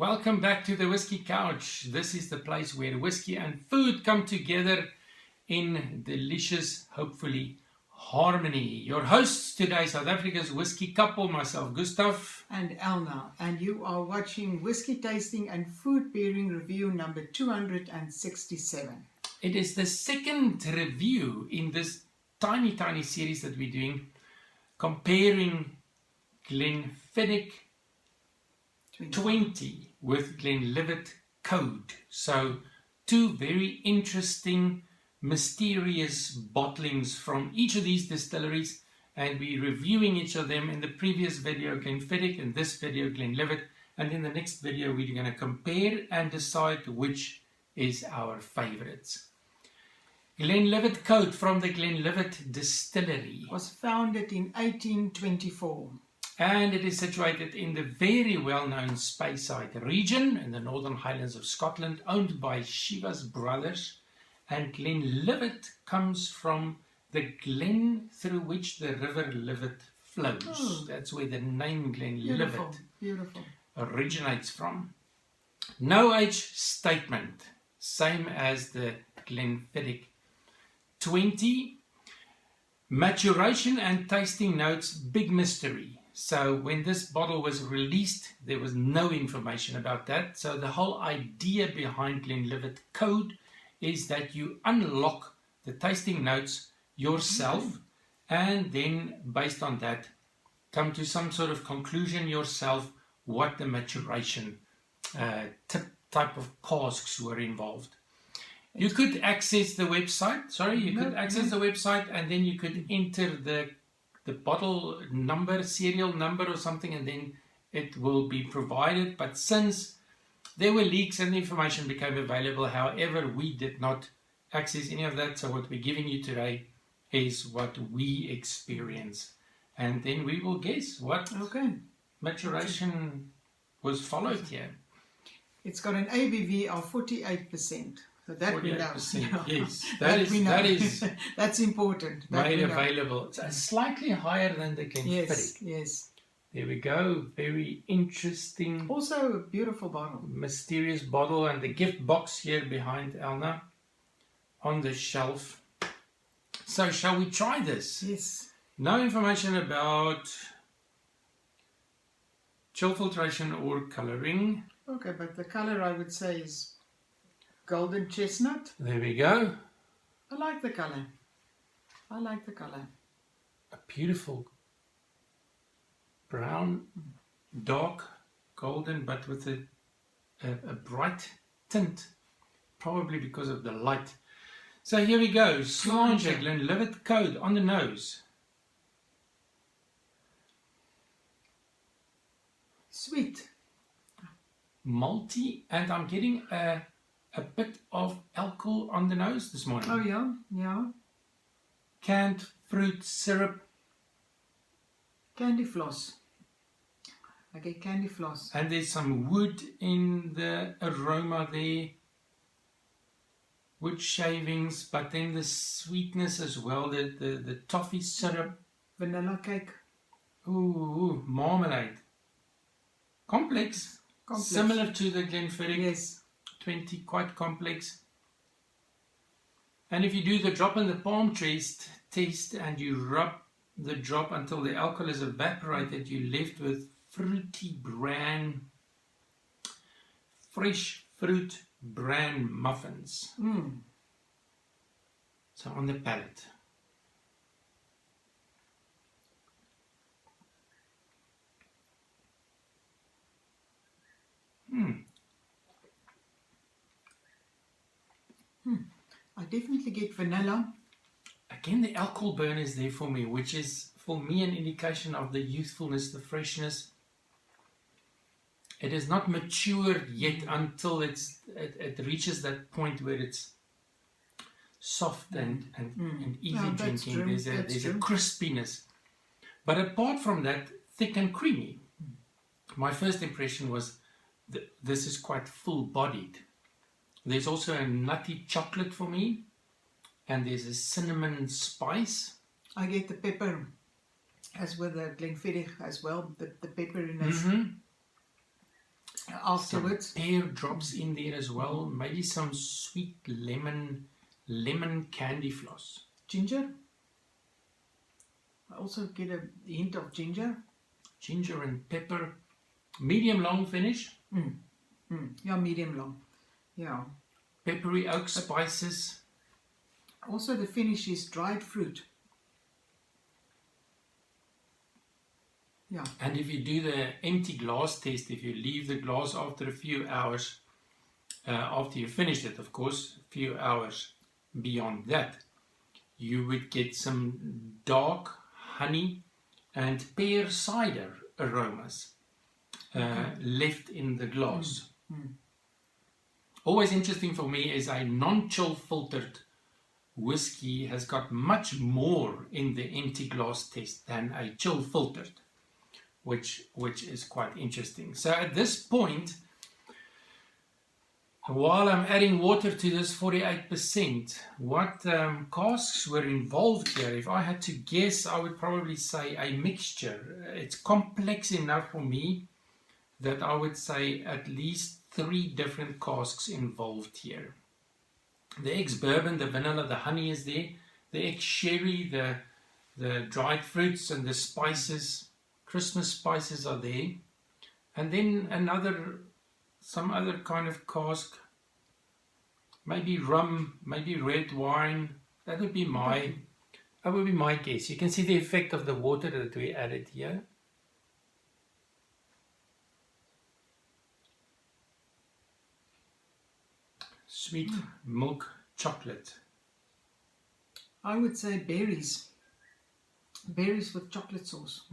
Welcome back to the Whiskey Couch. This is the place where whiskey and food come together in delicious, hopefully, harmony. Your hosts today, South Africa's whiskey couple, myself, GUSTAV. And ELNA. And you are watching Whiskey Tasting and Food Pairing Review number 267. It is the second review in this tiny series that we're doing, comparing Glenfiddich 20 with Glenlivet Code. So two very interesting, mysterious bottlings from each of these distilleries, and we're reviewing each of them. In the previous video Glenfiddich, in this video Glenlivet, and in the next video we're going to compare and decide which is our favorites. Glenlivet Code from the Glenlivet Distillery Was founded in 1824. and it is situated in the very well-known Speyside region in the Northern Highlands of Scotland, owned by Chivas brothers. And Glenlivet comes from the glen through which the river Livet flows. Oh. That's where the name Glenlivet Beautiful. originates from. No age statement, same as the Glenfiddich 20. Maturation and tasting notes, big mystery. So when this bottle was released, there was no information about that. So the whole idea behind Glenlivet Code is that you unlock the tasting notes yourself, and then based on that come to some sort of conclusion yourself what the maturation type of casks were involved. You could access the website, the website, and then you could enter the bottle number, serial number or something, and then it will be provided. But since there were leaks and the information became available, however, we did not access any of that. So what we're giving you today is what we experience. And then we will guess what maturation was followed here. It's got an ABV of 48%. So that we know. 48%, yes. That is That's important. made available. It's slightly higher than the Glenfiddich. Yes. There we go. Very interesting. Also a beautiful bottle. Mysterious bottle, and the gift box here behind ELNA on the shelf. So shall we try this? Yes. No information about chill filtration or coloring. Okay, but the color I would say is golden chestnut. There we go. I like the color. A beautiful brown, dark, golden, but with a bright tint, probably because of the light. So here we go. Slanger Glenlivet Code on the nose. Sweet. Malty, and I'm getting a bit of alcohol on the nose this morning. Oh yeah. Canned fruit syrup. Candy floss. I get candy floss. And there's some wood in the aroma there. Wood shavings, but then the sweetness as well. The toffee syrup. Vanilla cake. Ooh, marmalade. Complex. Similar to the Glenfiddich. Yes. 20, quite complex. And if you do the drop in the palm test and you rub the drop until the alcohol is evaporated, you're left with fruity bran, fresh fruit bran muffins. So on the palate. I definitely get vanilla. Again, the alcohol burn is there for me, which is for me an indication of the youthfulness, the freshness. It is not matured yet until it reaches that point where it's soft and easy drinking. True. There's a crispiness. But apart from that, thick and creamy. My first impression was that this is quite full-bodied. There's also a nutty chocolate for me, and there's a cinnamon spice. I get the pepper, as with the Glenfiddich as well, the pepperiness. afterwards. Some pear drops in there as well. Maybe some sweet lemon candy floss. Ginger. I also get a hint of ginger. Ginger and pepper. Medium long finish. Yeah, medium long. Yeah. Peppery oak spices. Also the finish is dried fruit. Yeah. And if you do the empty glass test, if you leave the glass after a few hours, after you finished it, of course, a few hours beyond that, you would get some dark honey and pear cider aromas left in the glass. Always interesting for me is a non-chill filtered whiskey has got much more in the empty glass test than a chill filtered, which is quite interesting. So at this point, while I'm adding water to this 48%, what casks were involved here? If I had to guess, I would probably say a mixture. It's complex enough for me that I would say at least 3 different casks involved here. The ex-bourbon, the vanilla, the honey is there. The ex-sherry, the dried fruits and the spices, Christmas spices are there. And then some other kind of cask, maybe rum, maybe red wine. That would be my guess. You can see the effect of the water that we added here. Sweet milk chocolate. I would say berries. Berries with chocolate sauce.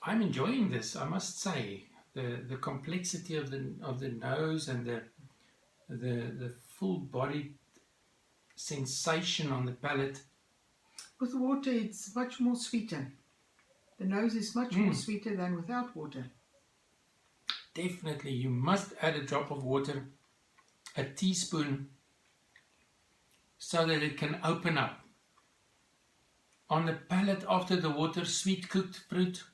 I'm enjoying this, I must say. The complexity of the nose and the full-bodied sensation on the palate. With water, it's much more sweeter. The nose is much more sweeter than without water. Definitely, you must add a drop of water, a teaspoon, so that it can open up. On the palate after the water, sweet cooked fruit.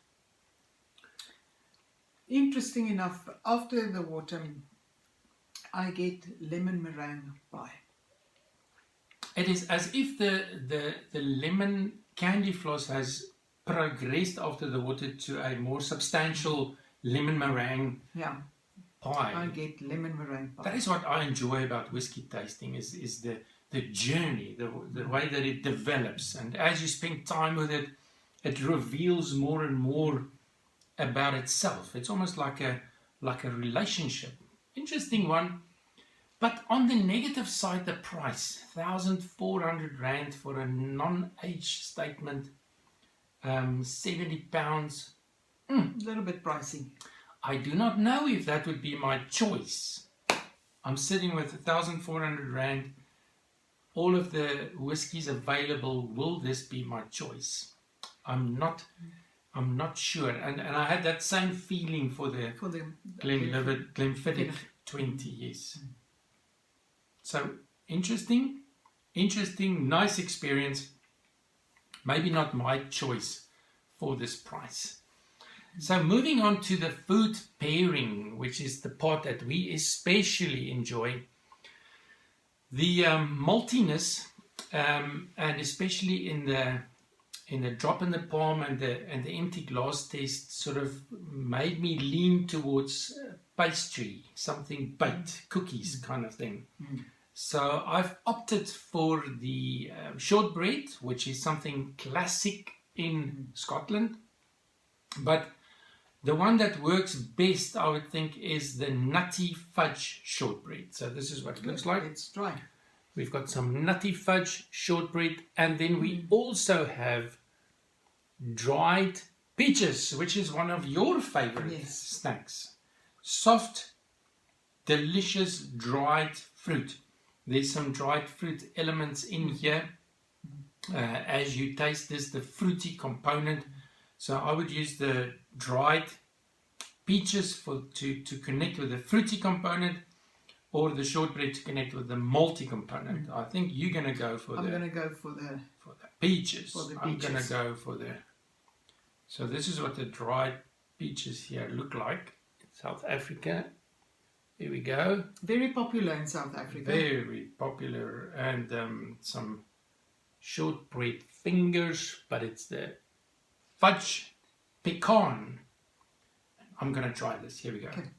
Interesting enough, after the water, I get lemon meringue pie. It is as if the lemon candy floss has progressed after the water to a more substantial lemon meringue pie. I get lemon meringue pie. That is what I enjoy about whiskey tasting, is the journey, the way that it develops. And as you spend time with it, it reveals more and more about itself. It's almost like a relationship. Interesting one. But on the negative side, the price, 1,400 Rand for a non-age statement, 70 pounds. A little bit pricey. I do not know if that would be my choice. I'm sitting with 1,400 Rand. All of the whiskies available, will this be my choice? I'm not sure. And I had that same feeling for the Glenlivet, Glenfiddich 20 years. So interesting, nice experience. Maybe not my choice for this price. So moving on to the food pairing, which is the part that we especially enjoy. The maltiness, and especially in the drop in the palm and the empty glass taste, sort of made me lean towards pastry, something baked, cookies kind of thing. So I've opted for the shortbread, which is something classic in Scotland. But the one that works best, I would think, is the nutty fudge shortbread. So this is what it looks like. It's dry. We've got some nutty fudge shortbread, and then we also have dried peaches, which is one of your favorite snacks. Soft, delicious dried fruit. There's some dried fruit elements in here. As you taste this, the fruity component. So I would use the dried peaches to connect with the fruity component, or the shortbread to connect with the malty component. I think you're going to go for I'm going to go for the peaches. For the I'm going to peaches. go for the So this is what the dried peaches here look like in South Africa. Here we go. Very popular in South Africa. Very popular, and some shortbread fingers, but it's the fudge pecan. I'm gonna try this. Here we go. Okay.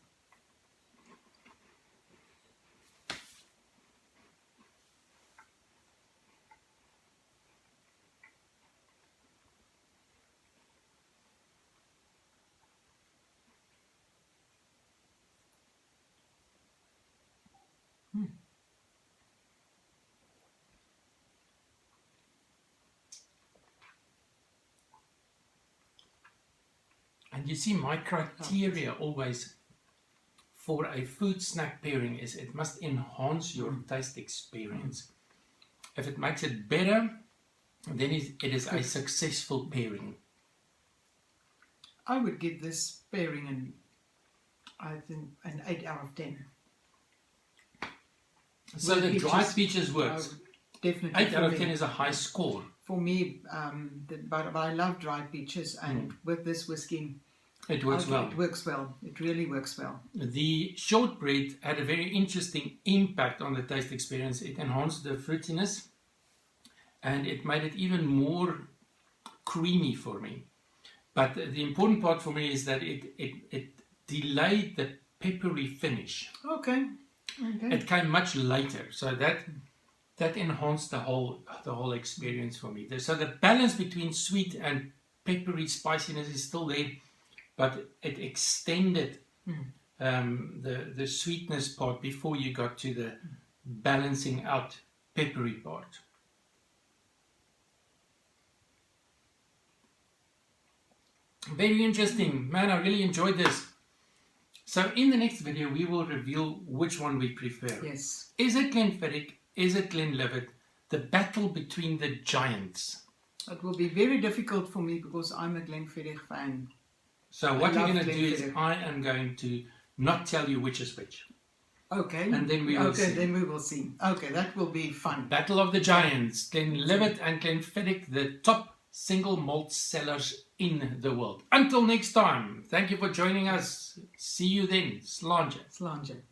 And you see, my criteria always for a food snack pairing is it must enhance your taste experience. If it makes it better, then it is a successful pairing. I would give this pairing I think an 8 out of 10. So the dried peaches works. Definitely. 8 out of 10 is a high score. For me, but I love dried peaches, and with this whiskey, it works well. It works well. It really works well. The shortbread had a very interesting impact on the taste experience. It enhanced the fruitiness, and it made it even more creamy for me. But the important part for me is that it delayed the peppery finish. Okay. It came much later, so that enhanced the whole experience for me. So the balance between sweet and peppery spiciness is still there, but it extended the sweetness part before you got to the balancing out peppery part. Very interesting, man. I really enjoyed this. So in the next video we will reveal which one we prefer. Yes. Is it Glenfiddich? Is it Glenlivet? The battle between the giants. It will be very difficult for me because I'm a Glenfiddich fan. So what we're going to do is I am going to not tell you which is which. Okay. And then we will see. Okay, then we will see. Okay, that will be fun. Battle of the Giants. Glenlivet and Glenfiddich, the top single malt sellers in the world. Until next time, thank you for joining us. See you then. Sláinte. Sláinte.